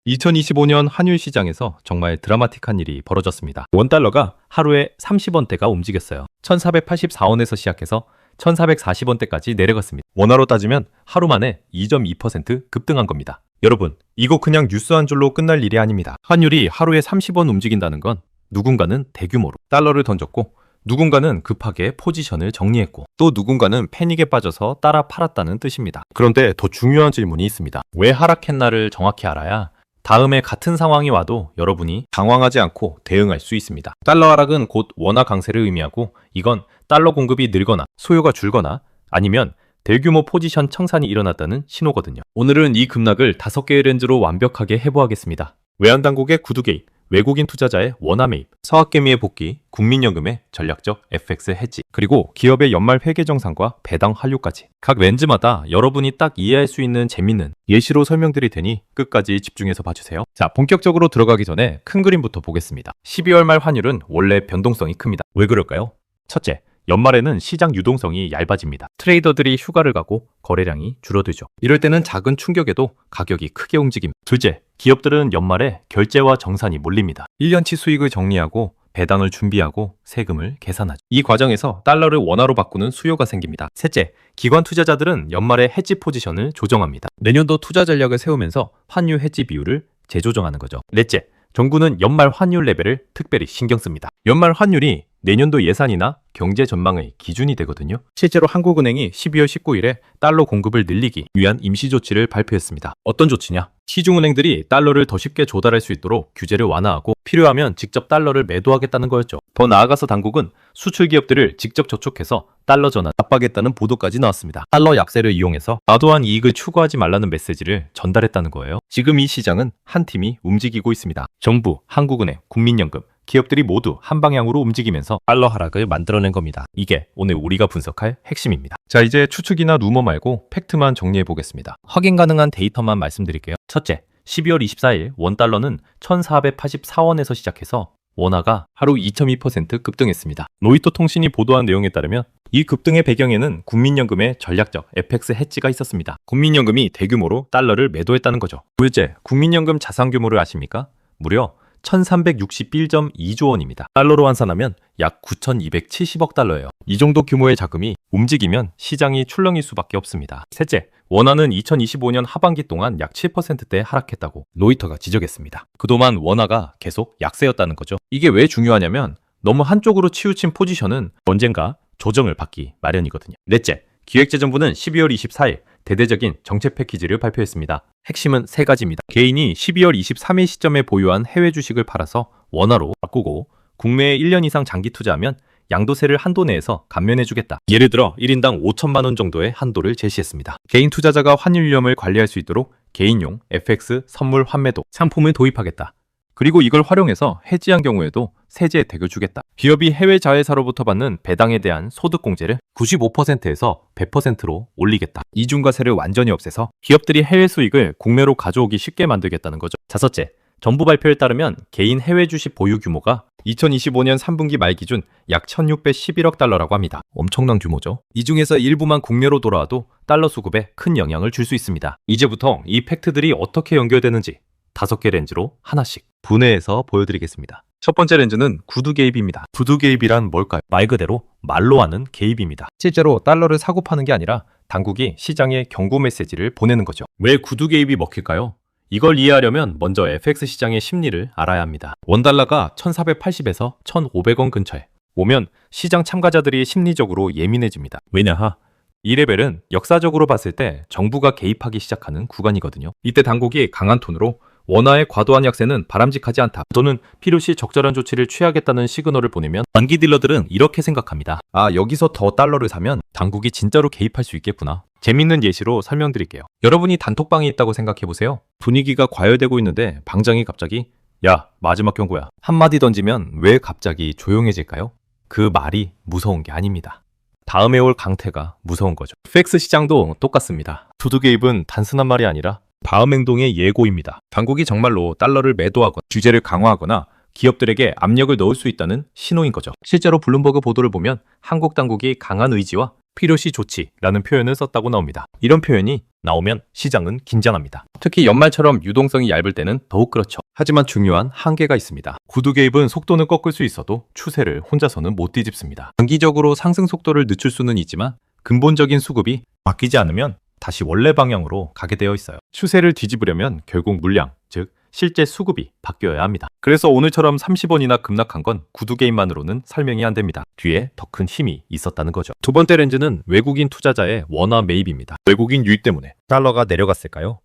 2025년 한율 시장에서 정말 드라마틱한 일이 벌어졌습니다. 원달러가 하루에 30원대가 움직였어요. 1484원에서 시작해서 1440원대까지 내려갔습니다. 원화로 따지면 하루 만에 2.2% 급등한 겁니다. 여러분, 이거 그냥 뉴스 한 줄로 끝날 일이 아닙니다. 환율이 하루에 30원 움직인다는 건 누군가는 대규모로 달러를 던졌고, 누군가는 급하게 포지션을 정리했고, 또 누군가는 패닉에 빠져서 따라 팔았다는 뜻입니다. 그런데 더 중요한 질문이 있습니다. 왜 하락했나를 정확히 알아야 다음에 같은 상황이 와도 여러분이 당황하지 않고 대응할 수 있습니다. 달러 하락은 곧 원화 강세를 의미하고, 이건 달러 공급이 늘거나 수요가 줄거나 아니면 대규모 포지션 청산이 일어났다는 신호거든요. 오늘은 이 급락을 5개의 렌즈로 완벽하게 해부하겠습니다. 외환당국의 구두 개입, 외국인 투자자의 원화 매입, 서학개미의 복귀, 국민연금의 전략적 FX 해지, 그리고 기업의 연말 회계정산과 배당 환류까지 각 렌즈마다 여러분이 딱 이해할 수 있는 재밌는 예시로 설명드릴 테니 끝까지 집중해서 봐주세요. 자, 본격적으로 들어가기 전에 큰 그림부터 보겠습니다. 12월 말 환율은 원래 변동성이 큽니다. 왜 그럴까요? 첫째, 연말에는 시장 유동성이 얇아집니다. 트레이더들이 휴가를 가고 거래량이 줄어들죠. 이럴 때는 작은 충격에도 가격이 크게 움직입니다. 둘째, 기업들은 연말에 결제와 정산이 몰립니다. 1년치 수익을 정리하고 배당을 준비하고 세금을 계산하죠. 이 과정에서 달러를 원화로 바꾸는 수요가 생깁니다. 셋째, 기관 투자자들은 연말에 해지 포지션을 조정합니다. 내년도 투자 전략을 세우면서 환율 해지 비율을 재조정하는 거죠. 넷째, 정부는 연말 환율 레벨을 특별히 신경 씁니다. 연말 환율이 내년도 예산이나 경제 전망의 기준이 되거든요. 실제로 한국은행이 12월 19일에 달러 공급을 늘리기 위한 임시 조치를 발표했습니다. 어떤 조치냐? 시중은행들이 달러를 더 쉽게 조달할 수 있도록 규제를 완화하고 필요하면 직접 달러를 매도하겠다는 거였죠. 더 나아가서 당국은 수출 기업들을 직접 저촉해서 달러 전환 압박했다는 보도까지 나왔습니다. 달러 약세를 이용해서 과도한 이익을 추구하지 말라는 메시지를 전달했다는 거예요. 지금 이 시장은 한 팀이 움직이고 있습니다. 정부, 한국은행, 국민연금, 기업들이 모두 한 방향으로 움직이면서 달러 하락을 만들어낸 겁니다. 이게 오늘 우리가 분석할 핵심입니다. 자, 이제 추측이나 루머 말고 팩트만 정리해 보겠습니다. 확인 가능한 데이터만 말씀드릴게요. 첫째, 12월 24일 원달러는 1484원에서 시작해서 원화가 하루 2.2% 급등했습니다. 로이터 통신이 보도한 내용에 따르면 이 급등의 배경에는 국민연금의 전략적 FX 해지가 있었습니다. 국민연금이 대규모로 달러를 매도했다는 거죠. 둘째, 국민연금 자산 규모를 아십니까? 무려 1361.2조 원입니다. 달러로 환산하면 약 9270억 달러예요. 이 정도 규모의 자금이 움직이면 시장이 출렁일 수밖에 없습니다. 셋째, 원화는 2025년 하반기 동안 약 7%대 하락했다고 로이터가 지적했습니다. 그동안 원화가 계속 약세였다는 거죠. 이게 왜 중요하냐면 너무 한쪽으로 치우친 포지션은 언젠가 조정을 받기 마련이거든요. 넷째, 기획재정부는 12월 24일 대대적인 정책 패키지를 발표했습니다. 핵심은 3가지입니다. 개인이 12월 23일 시점에 보유한 해외 주식을 팔아서 원화로 바꾸고 국내에 1년 이상 장기 투자하면 양도세를 한도 내에서 감면해주겠다. 예를 들어 1인당 5천만 원 정도의 한도를 제시했습니다. 개인 투자자가 환율 위험을 관리할 수 있도록 개인용 FX 선물 환매도 상품을 도입하겠다. 그리고 이걸 활용해서 해지한 경우에도 세제 혜택을 주겠다. 기업이 해외 자회사로부터 받는 배당에 대한 소득공제를 95%에서 100%로 올리겠다. 이중과세를 완전히 없애서 기업들이 해외 수익을 국내로 가져오기 쉽게 만들겠다는 거죠. 다섯째, 정부 발표에 따르면 개인 해외 주식 보유 규모가 2025년 3분기 말 기준 약 1611억 달러라고 합니다. 엄청난 규모죠. 이 중에서 일부만 국내로 돌아와도 달러 수급에 큰 영향을 줄 수 있습니다. 이제부터 이 팩트들이 어떻게 연결되는지 5개 렌즈로 하나씩 분해해서 보여드리겠습니다. 첫 번째 렌즈는 구두 개입입니다. 구두 개입이란 뭘까요? 말 그대로 말로 하는 개입입니다. 실제로 달러를 사고 파는 게 아니라 당국이 시장에 경고 메시지를 보내는 거죠. 왜 구두 개입이 먹힐까요? 이걸 이해하려면 먼저 FX 시장의 심리를 알아야 합니다. 원달러가 1480에서 1500원 근처에 오면 시장 참가자들이 심리적으로 예민해집니다. 왜냐? 이 레벨은 역사적으로 봤을 때 정부가 개입하기 시작하는 구간이거든요. 이때 당국이 강한 톤으로 원화의 과도한 약세는 바람직하지 않다. 또는 필요시 적절한 조치를 취하겠다는 시그널을 보내면 단기 딜러들은 이렇게 생각합니다. 아, 여기서 더 달러를 사면 당국이 진짜로 개입할 수 있겠구나. 재밌는 예시로 설명드릴게요. 여러분이 단톡방에 있다고 생각해보세요. 분위기가 과열되고 있는데 방장이 갑자기 야, 마지막 경고야. 한마디 던지면 왜 갑자기 조용해질까요? 그 말이 무서운 게 아닙니다. 다음에 올 강태가 무서운 거죠. FX 시장도 똑같습니다. 구두 개입은 단순한 말이 아니라 다음 행동의 예고입니다. 당국이 정말로 달러를 매도하거나 규제를 강화하거나 기업들에게 압력을 넣을 수 있다는 신호인 거죠. 실제로 블룸버그 보도를 보면 한국 당국이 강한 의지와 필요시 조치라는 표현을 썼다고 나옵니다. 이런 표현이 나오면 시장은 긴장합니다. 특히 연말처럼 유동성이 얇을 때는 더욱 그렇죠. 하지만 중요한 한계가 있습니다. 구두 개입은 속도는 꺾을 수 있어도 추세를 혼자서는 못 뒤집습니다. 단기적으로 상승 속도를 늦출 수는 있지만 근본적인 수급이 바뀌지 않으면 다시 원래 방향으로 가게 되어 있어요. 추세를 뒤집으려면 결국 물량, 즉 실제 수급이 바뀌어야 합니다. 그래서 오늘처럼 30원이나 급락한 건 구두 개입만으로는 설명이 안 됩니다. 뒤에 더 큰 힘이 있었다는 거죠. 두 번째 렌즈는 외국인 투자자의 원화 매입입니다. 외국인 유입 때문에 달러가 내려갔을까요?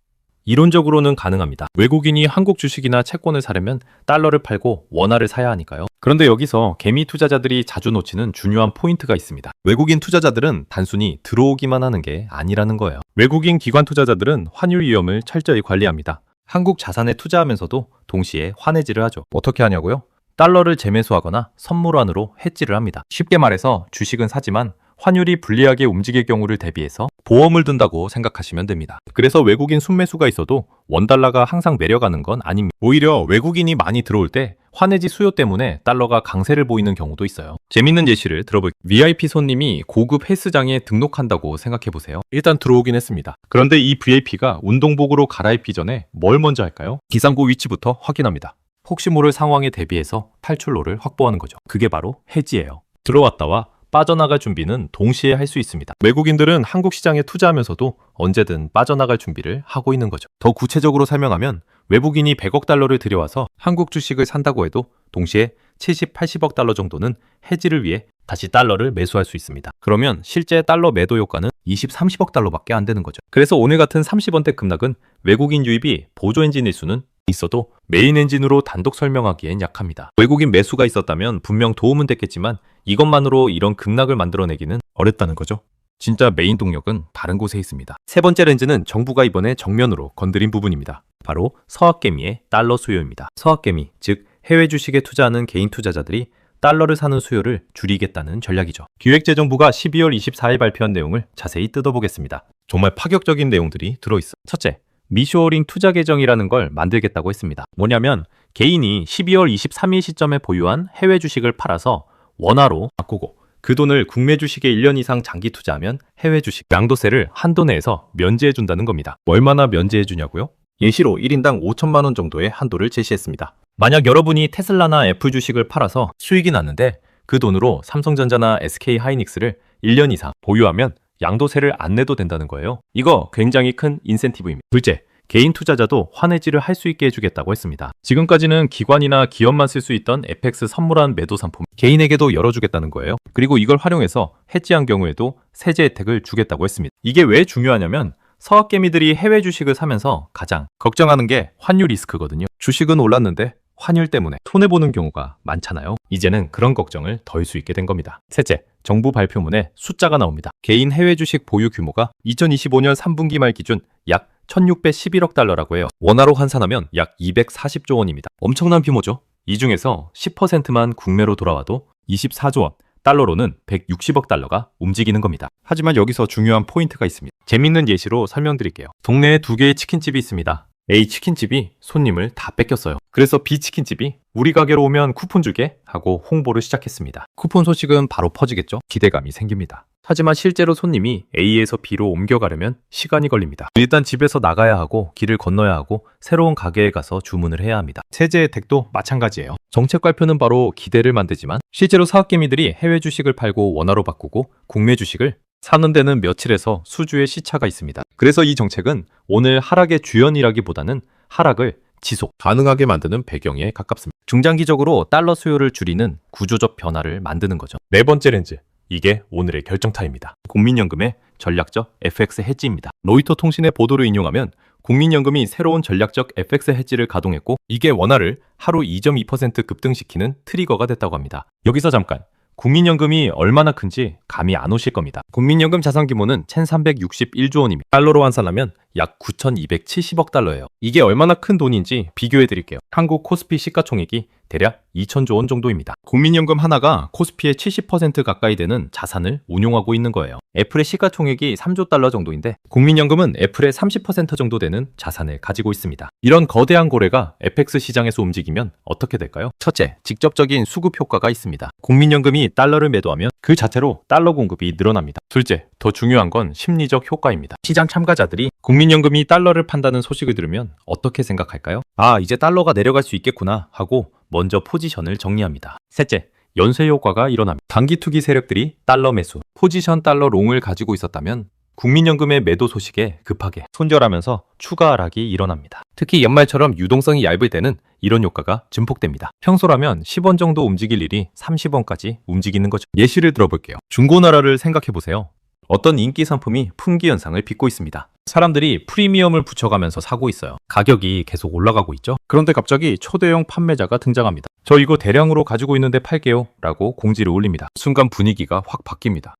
이론적으로는 가능합니다. 외국인이 한국 주식이나 채권을 사려면 달러를 팔고 원화를 사야 하니까요. 그런데 여기서 개미 투자자들이 자주 놓치는 중요한 포인트가 있습니다. 외국인 투자자들은 단순히 들어오기만 하는 게 아니라는 거예요. 외국인 기관 투자자들은 환율 위험을 철저히 관리합니다. 한국 자산에 투자하면서도 동시에 환해지를 하죠. 어떻게 하냐고요? 달러를 재매수하거나 선물환으로 해지를 합니다. 쉽게 말해서 주식은 사지만 환율이 불리하게 움직일 경우를 대비해서 보험을 든다고 생각하시면 됩니다. 그래서 외국인 순매수가 있어도 원달러가 항상 내려가는 건 아닙니다. 오히려 외국인이 많이 들어올 때 환해지 수요 때문에 달러가 강세를 보이는 경우도 있어요. 재밌는 예시를 들어볼게요. VIP 손님이 고급 헬스장에 등록한다고 생각해보세요. 일단 들어오긴 했습니다. 그런데 이 VIP가 운동복으로 갈아입기 전에 뭘 먼저 할까요? 기상구 위치부터 확인합니다. 혹시 모를 상황에 대비해서 탈출로를 확보하는 거죠. 그게 바로 해지예요. 들어왔다와 빠져나갈 준비는 동시에 할 수 있습니다. 외국인들은 한국 시장에 투자하면서도 언제든 빠져나갈 준비를 하고 있는 거죠. 더 구체적으로 설명하면 외국인이 100억 달러를 들여와서 한국 주식을 산다고 해도 동시에 70, 80억 달러 정도는 해지를 위해 다시 달러를 매수할 수 있습니다. 그러면 실제 달러 매도 효과는 20, 30억 달러밖에 안 되는 거죠. 그래서 오늘 같은 30원대 급락은 외국인 유입이 보조 엔진일 수는 있어도 메인 엔진으로 단독 설명하기엔 약합니다. 외국인 매수가 있었다면 분명 도움은 됐겠지만 이것만으로 이런 급락을 만들어내기는 어렵다는 거죠. 진짜 메인 동력은 다른 곳에 있습니다. 세 번째 렌즈는 정부가 이번에 정면으로 건드린 부분입니다. 바로 서학개미의 달러 수요입니다. 서학개미, 즉 해외 주식에 투자하는 개인 투자자들이 달러를 사는 수요를 줄이겠다는 전략이죠. 기획재정부가 12월 24일 발표한 내용을 자세히 뜯어보겠습니다. 정말 파격적인 내용들이 들어있어요. 첫째, 미쇼어링 투자 계정이라는 걸 만들겠다고 했습니다. 뭐냐면 개인이 12월 23일 시점에 보유한 해외 주식을 팔아서 원화로 바꾸고 그 돈을 국내 주식에 1년 이상 장기 투자하면 해외 주식 양도세를 한도 내에서 면제해 준다는 겁니다. 얼마나 면제해 주냐고요? 예시로 1인당 5천만 원 정도의 한도를 제시했습니다. 만약 여러분이 테슬라나 애플 주식을 팔아서 수익이 났는데 그 돈으로 삼성전자나 SK 하이닉스를 1년 이상 보유하면 양도세를 안 내도 된다는 거예요. 이거 굉장히 큰 인센티브입니다. 둘째, 개인 투자자도 환해지를 할 수 있게 해주겠다고 했습니다. 지금까지는 기관이나 기업만 쓸 수 있던 FX 선물한 매도 상품 개인에게도 열어주겠다는 거예요. 그리고 이걸 활용해서 해지한 경우에도 세제 혜택을 주겠다고 했습니다. 이게 왜 중요하냐면 서학개미들이 해외 주식을 사면서 가장 걱정하는 게 환율 리스크거든요. 주식은 올랐는데 환율 때문에 손해보는 경우가 많잖아요. 이제는 그런 걱정을 덜 수 있게 된 겁니다. 셋째, 정부 발표문에 숫자가 나옵니다. 개인 해외 주식 보유 규모가 2025년 3분기 말 기준 약 1611억 달러라고 해요. 원화로 환산하면 약 240조 원입니다. 엄청난 규모죠. 이 중에서 10%만 국내로 돌아와도 24조 원, 달러로는 160억 달러가 움직이는 겁니다. 하지만 여기서 중요한 포인트가 있습니다. 재밌는 예시로 설명드릴게요. 동네에 두 개의 치킨집이 있습니다. A 치킨집이 손님을 다 뺏겼어요. 그래서 B 치킨집이 우리 가게로 오면 쿠폰 주게 하고 홍보를 시작했습니다. 쿠폰 소식은 바로 퍼지겠죠? 기대감이 생깁니다. 하지만 실제로 손님이 A에서 B로 옮겨가려면 시간이 걸립니다. 일단 집에서 나가야 하고 길을 건너야 하고 새로운 가게에 가서 주문을 해야 합니다. 세제 혜택도 마찬가지예요. 정책 발표는 바로 기대를 만들지만 실제로 사학개미들이 해외 주식을 팔고 원화로 바꾸고 국내 주식을 사는 데는 며칠에서 수주의 시차가 있습니다. 그래서 이 정책은 오늘 하락의 주연이라기보다는 하락을 지속 가능하게 만드는 배경에 가깝습니다. 중장기적으로 달러 수요를 줄이는 구조적 변화를 만드는 거죠. 네 번째 렌즈, 이게 오늘의 결정타입니다. 국민연금의 전략적 FX 해지입니다. 로이터 통신의 보도를 인용하면 국민연금이 새로운 전략적 FX 해지를 가동했고 이게 원화를 하루 2.2% 급등시키는 트리거가 됐다고 합니다. 여기서 잠깐 국민연금이 얼마나 큰지 감이 안 오실 겁니다. 국민연금 자산 규모는 1361조 원입니다. 달러로 환산하면 약 9270억 달러예요. 이게 얼마나 큰 돈인지 비교해 드릴게요. 한국 코스피 시가총액이 대략 2000조 원 정도입니다. 국민연금 하나가 코스피의 70% 가까이 되는 자산을 운용하고 있는 거예요. 애플의 시가총액이 3조 달러 정도인데 국민연금은 애플의 30% 정도 되는 자산을 가지고 있습니다. 이런 거대한 고래가 FX 시장에서 움직이면 어떻게 될까요? 첫째, 직접적인 수급 효과가 있습니다. 국민연금이 달러를 매도하면 그 자체로 달러 공급이 늘어납니다. 둘째, 더 중요한 건 심리적 효과입니다. 시장 참가자들이 국민연금이 달러를 판다는 소식을 들으면 어떻게 생각할까요? 아, 이제 달러가 내려갈 수 있겠구나 하고 먼저 포지션을 정리합니다. 셋째, 연쇄 효과가 일어납니다. 단기 투기 세력들이 달러 매수, 포지션 달러 롱을 가지고 있었다면 국민연금의 매도 소식에 급하게 손절하면서 추가 하락이 일어납니다. 특히 연말처럼 유동성이 얇을 때는 이런 효과가 증폭됩니다. 평소라면 10원 정도 움직일 일이 30원까지 움직이는 거죠. 예시를 들어볼게요. 중고나라를 생각해보세요. 어떤 인기 상품이 품귀 현상을 빚고 있습니다. 사람들이 프리미엄을 붙여가면서 사고 있어요. 가격이 계속 올라가고 있죠. 그런데 갑자기 초대형 판매자가 등장합니다. 저 이거 대량으로 가지고 있는데 팔게요 라고 공지를 올립니다. 순간 분위기가 확 바뀝니다.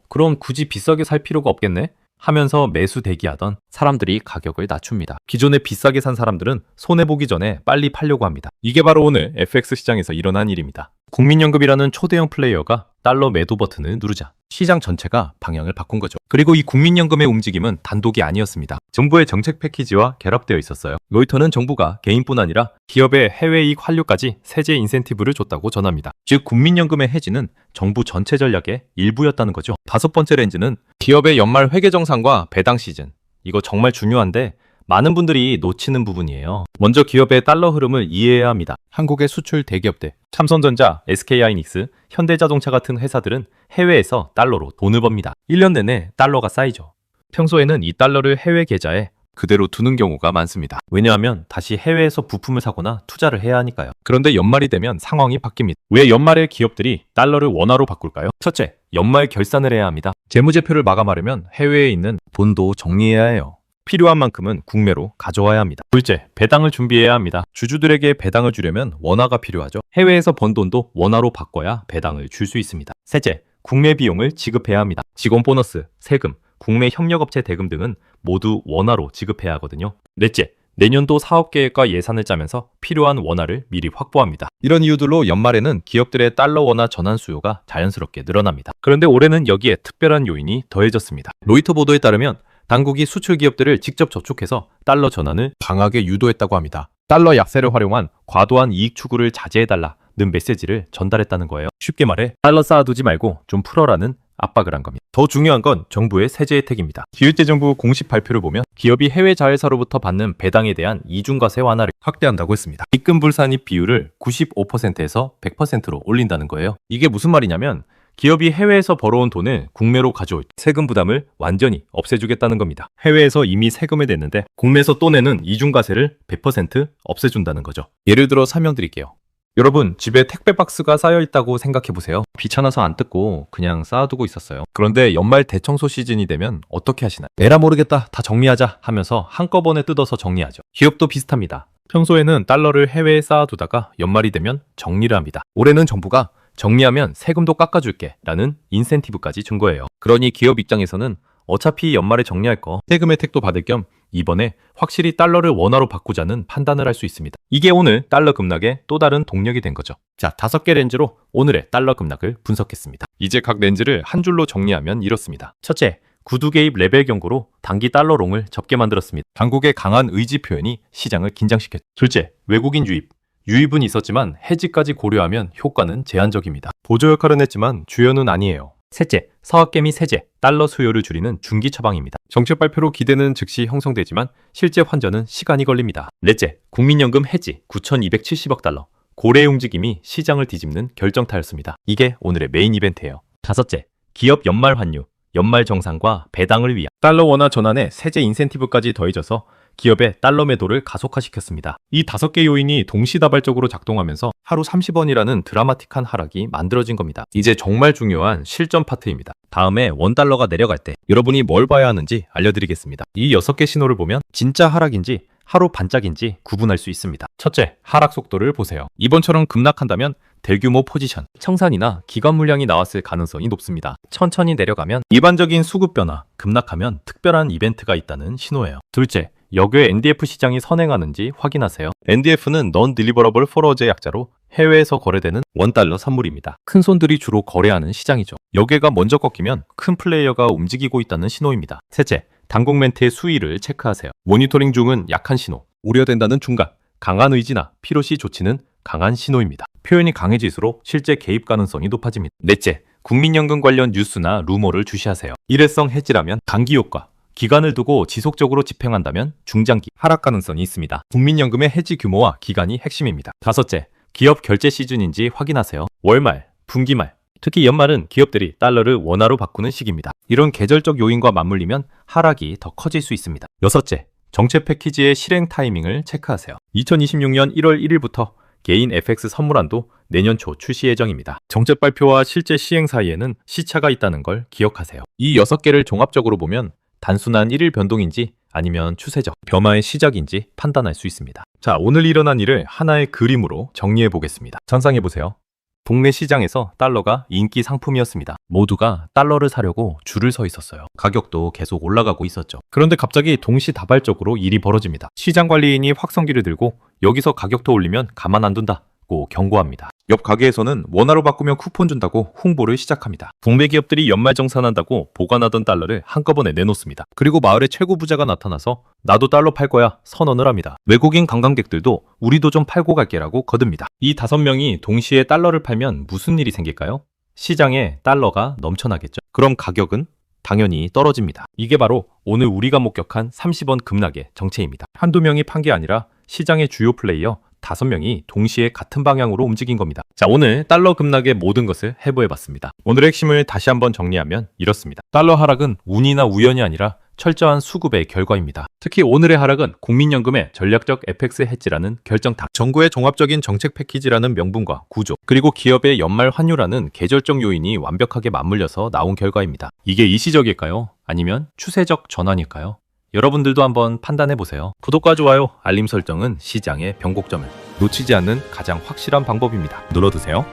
그럼 굳이 비싸게 살 필요가 없겠네? 하면서 매수 대기하던 사람들이 가격을 낮춥니다. 기존에 비싸게 산 사람들은 손해보기 전에 빨리 팔려고 합니다. 이게 바로 오늘 FX 시장에서 일어난 일입니다. 국민연금이라는 초대형 플레이어가 달러 매도 버튼을 누르자 시장 전체가 방향을 바꾼 거죠. 그리고 이 국민연금의 움직임은 단독이 아니었습니다. 정부의 정책 패키지와 결합되어 있었어요. 로이터는 정부가 개인뿐 아니라 기업의 해외이익 환류까지 세제 인센티브를 줬다고 전합니다. 즉 국민연금의 해지는 정부 전체 전략의 일부였다는 거죠. 다섯 번째 렌즈는 기업의 연말 회계정산과 배당 시즌. 이거 정말 중요한데 많은 분들이 놓치는 부분이에요. 먼저 기업의 달러 흐름을 이해해야 합니다. 한국의 수출 대기업들, 삼성전자, SK하이닉스, 현대자동차 같은 회사들은 해외에서 달러로 돈을 법니다. 1년 내내 달러가 쌓이죠. 평소에는 이 달러를 해외 계좌에 그대로 두는 경우가 많습니다. 왜냐하면 다시 해외에서 부품을 사거나 투자를 해야 하니까요. 그런데 연말이 되면 상황이 바뀝니다. 왜 연말에 기업들이 달러를 원화로 바꿀까요? 첫째, 연말 결산을 해야 합니다. 재무제표를 마감하려면 해외에 있는 돈도 정리해야 해요. 필요한 만큼은 국내로 가져와야 합니다. 둘째, 배당을 준비해야 합니다. 주주들에게 배당을 주려면 원화가 필요하죠. 해외에서 번 돈도 원화로 바꿔야 배당을 줄 수 있습니다. 셋째, 국내 비용을 지급해야 합니다. 직원 보너스, 세금, 국내 협력업체 대금 등은 모두 원화로 지급해야 하거든요. 넷째, 내년도 사업계획과 예산을 짜면서 필요한 원화를 미리 확보합니다. 이런 이유들로 연말에는 기업들의 달러 원화 전환 수요가 자연스럽게 늘어납니다. 그런데 올해는 여기에 특별한 요인이 더해졌습니다. 로이터 보도에 따르면 당국이 수출 기업들을 직접 접촉해서 달러 전환을 강하게 유도했다고 합니다. 달러 약세를 활용한 과도한 이익 추구를 자제해달라는 메시지를 전달했다는 거예요. 쉽게 말해 달러 쌓아두지 말고 좀 풀어라는 압박을 한 겁니다. 더 중요한 건 정부의 세제 혜택입니다. 기획재정부 공식 발표를 보면 기업이 해외 자회사로부터 받는 배당에 대한 이중과세 완화를 확대한다고 했습니다. 입금 불산입 비율을 95%에서 100%로 올린다는 거예요. 이게 무슨 말이냐면 기업이 해외에서 벌어온 돈을 국내로 가져올 때 세금 부담을 완전히 없애주겠다는 겁니다. 해외에서 이미 세금을 냈는데 국내에서 또 내는 이중과세를 100% 없애준다는 거죠. 예를 들어 설명드릴게요. 여러분, 집에 택배 박스가 쌓여있다고 생각해보세요. 귀찮아서 안 뜯고 그냥 쌓아두고 있었어요. 그런데 연말 대청소 시즌이 되면 어떻게 하시나요? 에라 모르겠다, 다 정리하자 하면서 한꺼번에 뜯어서 정리하죠. 기업도 비슷합니다. 평소에는 달러를 해외에 쌓아두다가 연말이 되면 정리를 합니다. 올해는 정부가 정리하면 세금도 깎아줄게 라는 인센티브까지 준 거예요. 그러니 기업 입장에서는 어차피 연말에 정리할 거 세금 혜택도 받을 겸 이번에 확실히 달러를 원화로 바꾸자는 판단을 할 수 있습니다. 이게 오늘 달러 급락의 또 다른 동력이 된 거죠. 자, 5개 렌즈로 오늘의 달러 급락을 분석했습니다. 이제 각 렌즈를 한 줄로 정리하면 이렇습니다. 첫째, 구두 개입 레벨 경고로 단기 달러롱을 접게 만들었습니다. 당국의 강한 의지 표현이 시장을 긴장시켰죠. 둘째, 외국인 유입. 유입은 있었지만 해지까지 고려하면 효과는 제한적입니다. 보조 역할은 했지만 주요는 아니에요. 셋째, 서학개 및 세제, 달러 수요를 줄이는 중기 처방입니다. 정책 발표로 기대는 즉시 형성되지만 실제 환전은 시간이 걸립니다. 넷째, 국민연금 해지 9,270억 달러. 고래의 움직임이 시장을 뒤집는 결정타였습니다. 이게 오늘의 메인 이벤트예요. 다섯째, 기업 연말 환유, 연말 정산과 배당을 위한 달러 원화 전환에 세제 인센티브까지 더해져서 기업의 달러 매도를 가속화시켰습니다. 이 5개 요인이 동시다발적으로 작동하면서 하루 30원이라는 드라마틱한 하락이 만들어진 겁니다. 이제 정말 중요한 실전 파트입니다. 다음에 원달러가 내려갈 때 여러분이 뭘 봐야 하는지 알려드리겠습니다. 이 6개 신호를 보면 진짜 하락인지 하루 반짝인지 구분할 수 있습니다. 첫째, 하락 속도를 보세요. 이번처럼 급락한다면 대규모 포지션, 청산이나 기관 물량이 나왔을 가능성이 높습니다. 천천히 내려가면 일반적인 수급 변화, 급락하면 특별한 이벤트가 있다는 신호예요. 둘째, 역외 NDF 시장이 선행하는지 확인하세요. NDF는 Non-Deliverable Forward의 약자로 해외에서 거래되는 원달러 선물입니다. 큰 손들이 주로 거래하는 시장이죠. 역외가 먼저 꺾이면 큰 플레이어가 움직이고 있다는 신호입니다. 셋째, 당국 멘트의 수위를 체크하세요. 모니터링 중은 약한 신호, 우려된다는 중간, 강한 의지나 필요시 조치는 강한 신호입니다. 표현이 강해질수록 실제 개입 가능성이 높아집니다. 넷째, 국민연금 관련 뉴스나 루머를 주시하세요. 일회성 해지라면 단기 효과, 기간을 두고 지속적으로 집행한다면 중장기 하락 가능성이 있습니다. 국민연금의 해지 규모와 기간이 핵심입니다. 다섯째, 기업 결제 시즌인지 확인하세요. 월말, 분기말, 특히 연말은 기업들이 달러를 원화로 바꾸는 시기입니다. 이런 계절적 요인과 맞물리면 하락이 더 커질 수 있습니다. 여섯째, 정책 패키지의 실행 타이밍을 체크하세요. 2026년 1월 1일부터 개인 FX 선물안도 내년 초 출시 예정입니다. 정책 발표와 실제 시행 사이에는 시차가 있다는 걸 기억하세요. 이 6개를 종합적으로 보면 단순한 1일 변동인지 아니면 추세적 변화의 시작인지 판단할 수 있습니다. 자, 오늘 일어난 일을 하나의 그림으로 정리해 보겠습니다. 전상해 보세요. 국내 시장에서 달러가 인기 상품이었습니다. 모두가 달러를 사려고 줄을 서 있었어요. 가격도 계속 올라가고 있었죠. 그런데 갑자기 동시다발적으로 일이 벌어집니다. 시장 관리인이 확성기를 들고 여기서 가격도 올리면 가만 안 둔다고 경고합니다. 옆 가게에서는 원화로 바꾸면 쿠폰 준다고 홍보를 시작합니다. 국내 기업들이 연말정산한다고 보관하던 달러를 한꺼번에 내놓습니다. 그리고 마을의 최고 부자가 나타나서 나도 달러 팔 거야 선언을 합니다. 외국인 관광객들도 우리도 좀 팔고 갈게라고 거듭니다. 이 5명이 동시에 달러를 팔면 무슨 일이 생길까요? 시장에 달러가 넘쳐나겠죠. 그럼 가격은 당연히 떨어집니다. 이게 바로 오늘 우리가 목격한 30원 급락의 정체입니다. 한두 명이 판 게 아니라 시장의 주요 플레이어 5명이 동시에 같은 방향으로 움직인 겁니다. 자, 오늘 달러 급락의 모든 것을 해부해봤습니다. 오늘의 핵심을 다시 한번 정리하면 이렇습니다. 달러 하락은 운이나 우연이 아니라 철저한 수급의 결과입니다. 특히 오늘의 하락은 국민연금의 전략적 FX 해지라는 결정타, 정부의 종합적인 정책 패키지라는 명분과 구조, 그리고 기업의 연말 환율라는 계절적 요인이 완벽하게 맞물려서 나온 결과입니다. 이게 일시적일까요? 아니면 추세적 전환일까요? 여러분들도 한번 판단해보세요. 구독과 좋아요, 알림 설정은 시장의 변곡점을 놓치지 않는 가장 확실한 방법입니다. 눌러두세요.